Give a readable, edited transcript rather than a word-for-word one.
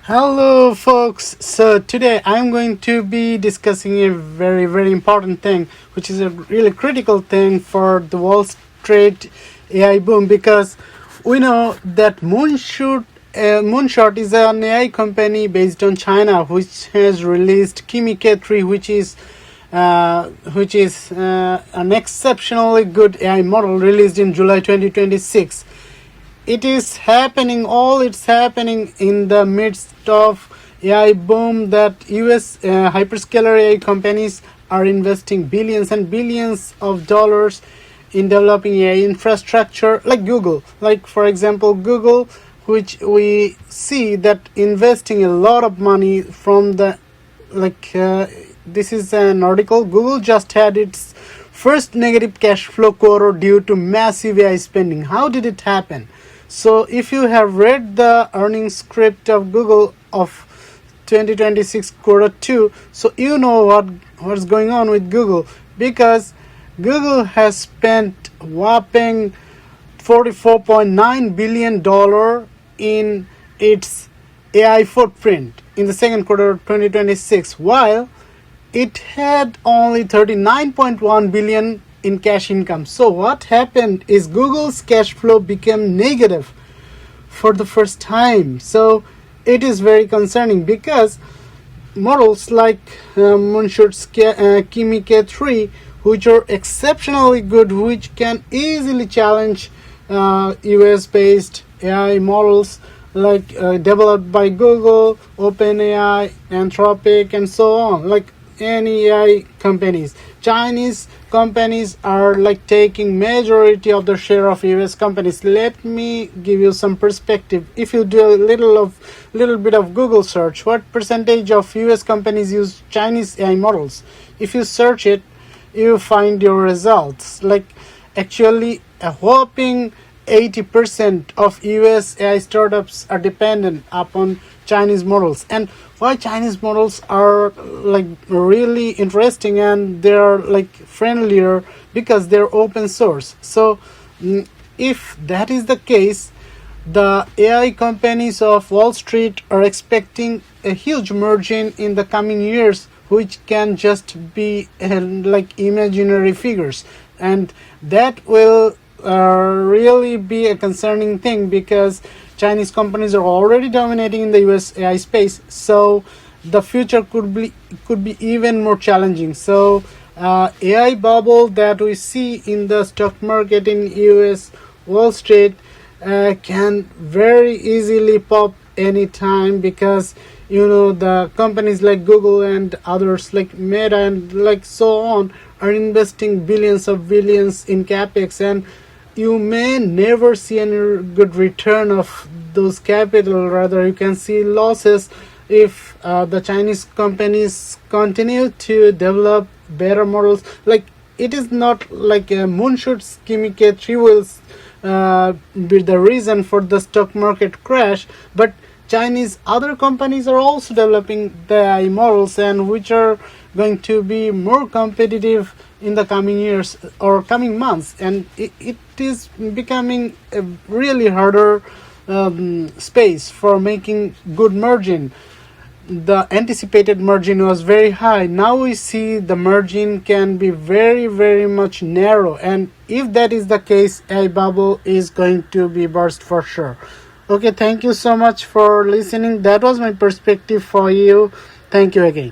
Hello, folks. So today I'm going to be discussing a very important thing, which is a really critical thing for the Wall Street AI boom, because we know that Moonshot is an AI company based on China, which has released Kimi K3, which is an exceptionally good AI model released in July 2026. It's happening in the midst of AI boom that U.S. Hyperscaler AI companies are investing billions and billions of dollars in developing AI infrastructure, like Google. Like, for example, Google, which we see that investing a lot of money from the, this is an article. Google just had its first negative cash flow quarter due to massive AI spending. How did it happen? So if you have read the earnings script of Google of 2026 quarter 2, so you know what's going on with Google, because Google has spent whopping $44.9 billion in its AI footprint in the second quarter of 2026, while it had only $39.1 billion in cash income. So what happened is Google's cash flow became negative for the first time. So it is very concerning, because models like Moonshot's Kimi K3, which are exceptionally good, which can easily challenge US-based AI models like developed by Google, OpenAI, Anthropic, and so on, like any AI companies. Chinese companies are taking majority of the share of US companies. Let me give you some perspective. If you do a little bit of Google search, what percentage of US companies use Chinese AI models? If you search it, you find your results. Actually, a whopping 80% of US AI startups are dependent upon Chinese models. And why Chinese models are really interesting, and they're friendlier, because they're open source. So if that is the case, the AI companies of Wall Street are expecting a huge margin in the coming years, which can just be imaginary figures, and that will really be a concerning thing, because Chinese companies are already dominating in the US AI space. So the future could be even more challenging. So AI bubble that we see in the stock market in US Wall Street can very easily pop anytime, because the companies like Google and others like Meta and so on are investing billions of billions in capex, and you may never see any good return of those capital. Rather, you can see losses if the Chinese companies continue to develop better models. It is not like a Moonshot's Kimi K3 will be the reason for the stock market crash, but Chinese other companies are also developing the AI models, and which are going to be more competitive in the coming years or coming months, and it is becoming a really harder space for making good margin. The anticipated margin was very high. Now we see the margin can be very much narrow, and if that is the case, AI bubble is going to be burst for sure. Okay, thank you so much for listening. That was my perspective for you. Thank you again.